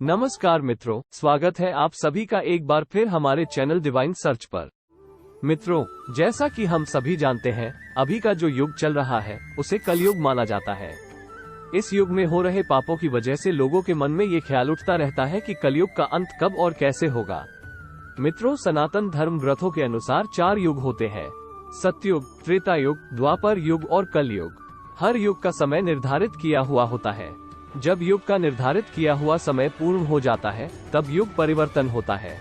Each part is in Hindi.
नमस्कार मित्रों, स्वागत है आप सभी का एक बार फिर हमारे चैनल डिवाइन सर्च पर। मित्रों, जैसा कि हम सभी जानते हैं, अभी का जो युग चल रहा है उसे कलयुग माना जाता है। इस युग में हो रहे पापों की वजह से लोगों के मन में ये ख्याल उठता रहता है कि कलयुग का अंत कब और कैसे होगा। मित्रों, सनातन धर्म ग्रंथों के अनुसार 4 युग होते हैं: सतयुग, त्रेता युग, द्वापर युग और कलयुग। हर युग का समय निर्धारित किया हुआ होता है। जब युग का निर्धारित किया हुआ समय पूर्ण हो जाता है तब युग परिवर्तन होता है।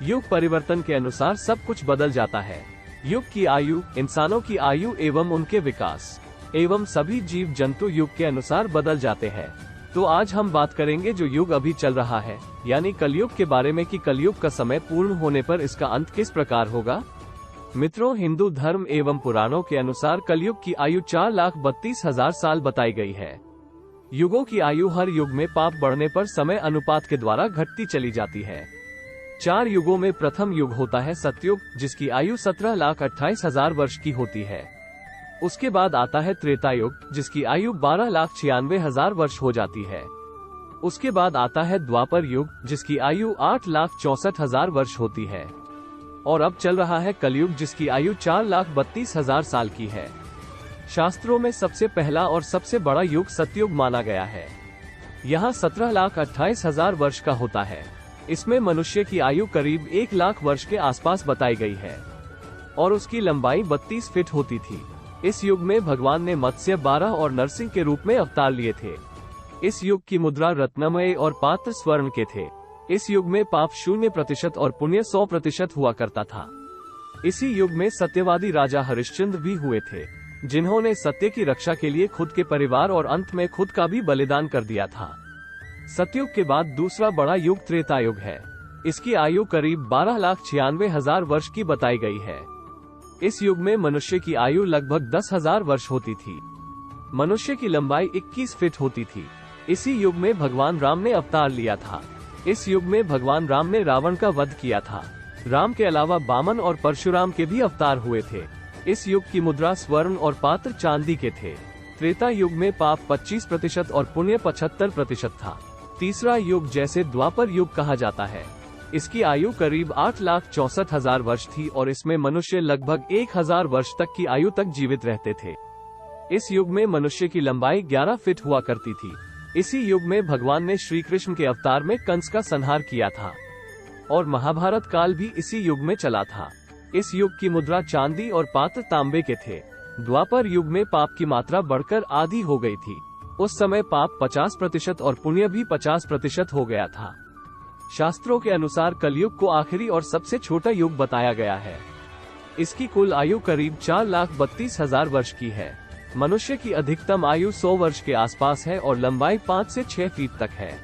युग परिवर्तन के अनुसार सब कुछ बदल जाता है। युग की आयु, इंसानों की आयु एवं उनके विकास एवं सभी जीव जंतु युग के अनुसार बदल जाते हैं। तो आज हम बात करेंगे जो युग अभी चल रहा है यानी कलयुग के बारे में कि कलयुग का समय पूर्ण होने पर इसका अंत किस प्रकार होगा। मित्रों, हिंदू धर्म एवं पुराणों के अनुसार कलयुग की आयु 4,32,000 साल बताई गई है। युगों की आयु हर युग में पाप बढ़ने पर समय अनुपात के द्वारा घटती चली जाती है। 4 युगों में प्रथम युग होता है सतयुग, जिसकी आयु 17,28,000 वर्ष की होती है। उसके बाद आता है त्रेता युग, जिसकी आयु 12,96,000 वर्ष हो जाती है। उसके बाद आता है द्वापर युग, जिसकी आयु 8,64,000 वर्ष होती है। और अब चल रहा है कलयुग, जिसकी आयु 4,32,000 साल की है। शास्त्रों में सबसे पहला और सबसे बड़ा युग सतयुग माना गया है। यहाँ 17,28,000 वर्ष का होता है। इसमें मनुष्य की आयु करीब 1 लाख वर्ष के आसपास बताई गई है और उसकी लंबाई 32 फीट होती थी। इस युग में भगवान ने मत्स्य, 12 और नरसिंह के रूप में अवतार लिए थे। इस युग की मुद्रा रत्नमय और पात्र स्वर्ण के थे। इस युग में पाप 0% और पुण्य 100% हुआ करता था। इसी युग में सत्यवादी राजा हरिश्चंद्र भी हुए थे, जिन्होंने सत्य की रक्षा के लिए खुद के परिवार और अंत में खुद का भी बलिदान कर दिया था। सतयुग के बाद दूसरा बड़ा युग त्रेता युग है। इसकी आयु करीब 12,96,000 वर्ष की बताई गई है। इस युग में मनुष्य की आयु लगभग 10,000 वर्ष होती थी। मनुष्य की लंबाई 21 फीट होती थी। इसी युग में भगवान राम ने अवतार लिया था। इस युग में भगवान राम ने रावण का वध किया था। राम के अलावा वामन और परशुराम के भी अवतार हुए थे। इस युग की मुद्रा स्वर्ण और पात्र चांदी के थे। त्रेता युग में पाप 25% और पुण्य 75% था। तीसरा युग, जैसे द्वापर युग कहा जाता है, इसकी आयु करीब 8,64,000 वर्ष थी और इसमें मनुष्य लगभग 1,000 वर्ष तक की आयु तक जीवित रहते थे। इस युग में मनुष्य की लंबाई 11 फीट हुआ करती थी। इसी युग में भगवान ने श्री कृष्ण के अवतार में कंस का संहार किया था और महाभारत काल भी इसी युग में चला था। इस युग की मुद्रा चांदी और पात्र तांबे के थे। द्वापर युग में पाप की मात्रा बढ़कर आधी हो गई थी। उस समय पाप 50% और पुण्य भी 50% हो गया था। शास्त्रों के अनुसार कलयुग को आखिरी और सबसे छोटा युग बताया गया है। इसकी कुल आयु करीब 4,32,000 वर्ष की है। मनुष्य की अधिकतम आयु 100 वर्ष के आसपास है और लंबाई 5 से 6 फीट तक है।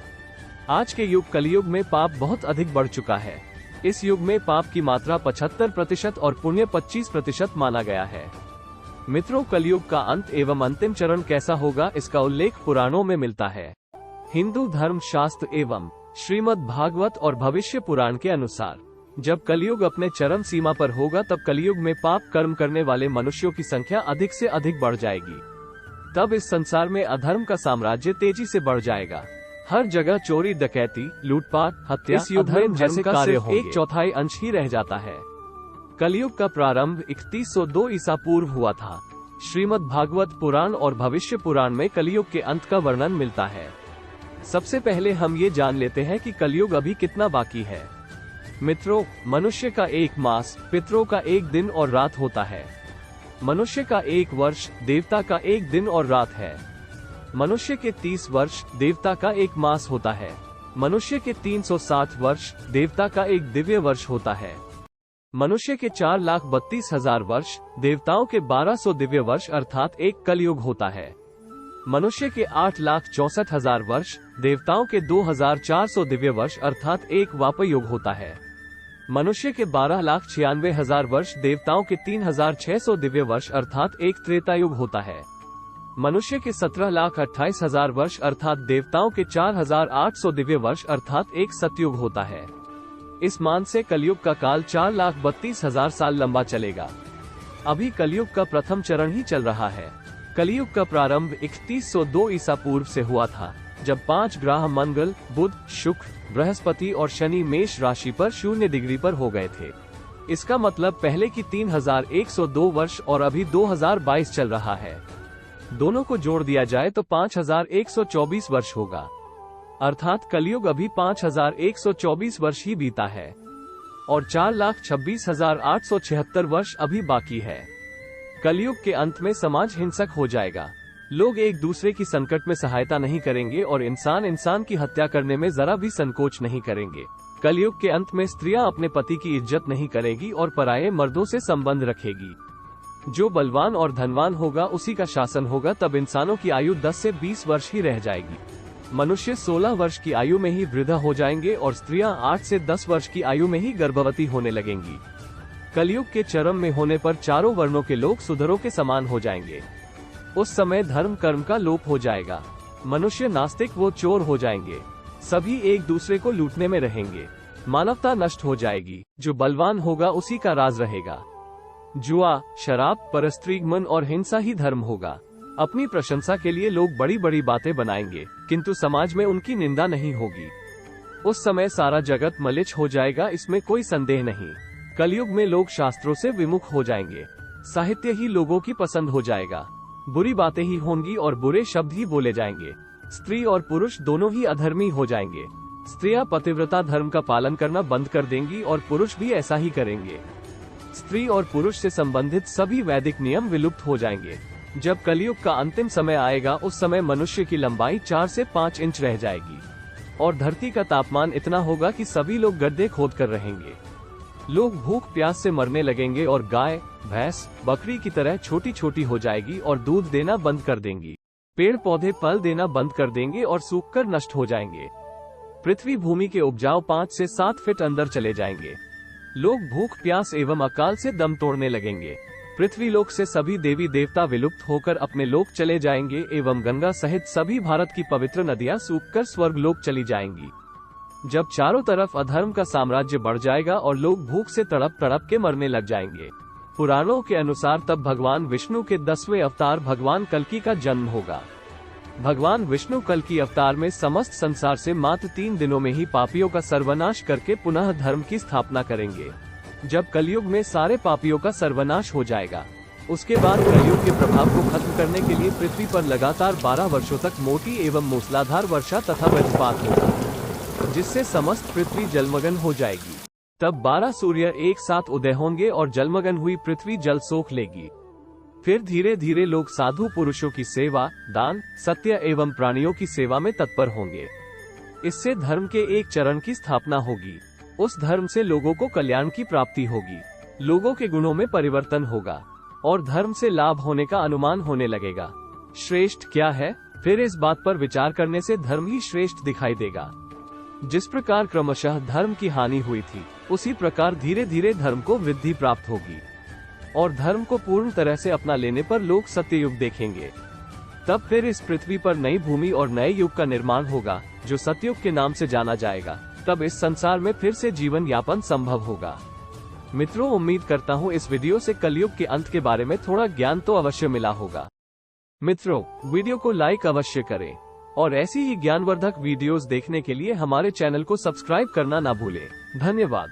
आज के युग कलयुग में पाप बहुत अधिक बढ़ चुका है। इस युग में पाप की मात्रा 75% और पुण्य 25% माना गया है। मित्रों, कलयुग का अंत एवं अंतिम चरण कैसा होगा, इसका उल्लेख पुराणों में मिलता है। हिंदू धर्म शास्त्र एवं श्रीमद् भागवत और भविष्य पुराण के अनुसार जब कलयुग अपने चरम सीमा पर होगा तब कलयुग में पाप कर्म करने वाले मनुष्यों की संख्या अधिक से अधिक बढ़ जाएगी। तब इस संसार में अधर्म का साम्राज्य तेजी से बढ़ जाएगा। हर जगह चोरी, डकैती, लूटपाट, हत्या, इस युग में जैसे कार्य होंगे। 1/4 अंश ही रह जाता है। कलयुग का प्रारंभ 3102 ईसा पूर्व हुआ था। श्रीमद् भागवत पुराण और भविष्य पुराण में कलयुग के अंत का वर्णन मिलता है। सबसे पहले हम ये जान लेते हैं कि कलयुग अभी कितना बाकी है। मित्रों, मनुष्य का 1 मास, पितरों का 1 दिन और रात होता है। मनुष्य का 1 वर्ष, देवता का 1 दिन और रात है। मनुष्य के 30 वर्ष, देवता का 1 मास होता है। मनुष्य के 360 वर्ष, देवता का 1 दिव्य वर्ष होता है। मनुष्य के 4,32,000 वर्ष, देवताओं के 1200 दिव्य वर्ष अर्थात 1 कलयुग होता है। मनुष्य के 8,64,000 वर्ष, देवताओं के 2,400 दिव्य वर्ष अर्थात 1 वापर युग होता है। मनुष्य के 12,96,000 वर्ष, देवताओं के 3,600 दिव्य वर्ष अर्थात 1 त्रेता युग होता है। मनुष्य के 17,28,000 वर्ष अर्थात देवताओं के 4,800 दिव्य वर्ष अर्थात 1 सतयुग होता है। इस मान से कलयुग का काल 4,32,000 साल लंबा चलेगा। अभी कलयुग का प्रथम चरण ही चल रहा है। कलयुग का प्रारंभ 3102 ईसा पूर्व से हुआ था। जब 5 ग्रह मंगल, बुध, शुक्र, बृहस्पति और शनि मेष राशि पर 0 डिग्री पर हो गए थे। इसका मतलब पहले की 3102 वर्ष और अभी 2022 चल रहा है। दोनों को जोड़ दिया जाए तो 5124 वर्ष होगा, अर्थात कलयुग अभी 5124 वर्ष ही बीता है और 4,26,876 वर्ष अभी बाकी है। कलयुग के अंत में समाज हिंसक हो जाएगा। लोग एक दूसरे की संकट में सहायता नहीं करेंगे और इंसान इंसान की हत्या करने में जरा भी संकोच नहीं करेंगे। कलयुग के अंत में स्त्रियां अपने पति की इज्जत नहीं करेगी और पराये मर्दों से संबंध रखेगी। जो बलवान और धनवान होगा उसी का शासन होगा। तब इंसानों की आयु 10 से 20 वर्ष ही रह जाएगी। मनुष्य 16 वर्ष की आयु में ही वृद्ध हो जाएंगे और स्त्रियां 8 से 10 वर्ष की आयु में ही गर्भवती होने लगेंगी। कलयुग के चरम में होने पर चारों वर्णों के लोग सुधरों के समान हो जाएंगे। उस समय धर्म कर्म का लोप हो जाएगा। मनुष्य नास्तिक व चोर हो जाएंगे। सभी एक दूसरे को लूटने में रहेंगे। मानवता नष्ट हो जाएगी। जो बलवान होगा उसी का राज रहेगा। जुआ, शराब, परस्त्रीगमन और हिंसा ही धर्म होगा। अपनी प्रशंसा के लिए लोग बड़ी बड़ी बातें बनाएंगे, किंतु समाज में उनकी निंदा नहीं होगी। उस समय सारा जगत मलिच हो जाएगा, इसमें कोई संदेह नहीं। कलयुग में लोग शास्त्रों से विमुख हो जाएंगे। साहित्य ही लोगों की पसंद हो जाएगा। बुरी बातें ही होंगी और बुरे शब्द ही बोले जाएंगे। स्त्री और पुरुष दोनों ही अधर्मी हो जाएंगे। स्त्रियां पतिव्रता धर्म का पालन करना बंद कर देंगी और पुरुष भी ऐसा ही करेंगे। स्त्री और पुरुष से संबंधित सभी वैदिक नियम विलुप्त हो जाएंगे। जब कलयुग का अंतिम समय आएगा उस समय मनुष्य की लंबाई 4 से 5 इंच रह जाएगी और धरती का तापमान इतना होगा कि सभी लोग गड्ढे खोद कर रहेंगे। लोग भूख प्यास से मरने लगेंगे और गाय, भैंस, बकरी की तरह छोटी छोटी हो जाएगी और दूध देना बंद कर देंगी। पेड़ पौधे फल देना बंद कर देंगे और सूखकर नष्ट हो जाएंगे। पृथ्वी भूमि के उपजाऊ 5 से 7 फीट अंदर चले जाएंगे। लोग भूख प्यास एवं अकाल से दम तोड़ने लगेंगे। पृथ्वी लोक से सभी देवी देवता विलुप्त होकर अपने लोक चले जाएंगे एवं गंगा सहित सभी भारत की पवित्र नदियां सूखकर स्वर्ग लोक चली जाएंगी। जब चारों तरफ अधर्म का साम्राज्य बढ़ जाएगा और लोग भूख से तड़प तड़प के मरने लग जाएंगे। पुराणों के अनुसार तब भगवान विष्णु के 10वें अवतार भगवान कल्कि का जन्म होगा। भगवान विष्णु कल्कि अवतार में समस्त संसार से मात्र 3 दिनों में ही पापियों का सर्वनाश करके पुनः धर्म की स्थापना करेंगे। जब कलयुग में सारे पापियों का सर्वनाश हो जाएगा उसके बाद कलयुग के प्रभाव को खत्म करने के लिए पृथ्वी पर लगातार 12 वर्षों तक मोटी एवं मूसलाधार वर्षा तथा वज्रपात होगा, जिससे समस्त पृथ्वी जलमग्न हो जाएगी। तब 12 सूर्य एक साथ उदय होंगे और जलमग्न हुई पृथ्वी जल सोख लेगी। फिर धीरे धीरे लोग साधु पुरुषों की सेवा, दान, सत्य एवं प्राणियों की सेवा में तत्पर होंगे। इससे धर्म के एक चरण की स्थापना होगी। उस धर्म से लोगों को कल्याण की प्राप्ति होगी। लोगों के गुणों में परिवर्तन होगा और धर्म से लाभ होने का अनुमान होने लगेगा। श्रेष्ठ क्या है? फिर इस बात पर विचार करने से धर्म ही श्रेष्ठ दिखाई देगा। जिस प्रकार क्रमशः धर्म की हानि हुई थी उसी प्रकार धीरे धीरे धर्म को वृद्धि प्राप्त होगी और धर्म को पूर्ण तरह से अपना लेने पर लोग सत्ययुग देखेंगे। तब फिर इस पृथ्वी पर नई भूमि और नए युग का निर्माण होगा जो सतयुग के नाम से जाना जाएगा। तब इस संसार में फिर से जीवन यापन संभव होगा। मित्रों, उम्मीद करता हूँ इस वीडियो से कलयुग के अंत के बारे में थोड़ा ज्ञान तो अवश्य मिला होगा। मित्रों, वीडियो को लाइक अवश्य करें और ऐसी ही ज्ञानवर्धक वीडियोस देखने के लिए हमारे चैनल को सब्सक्राइब करना ना भूलें। धन्यवाद।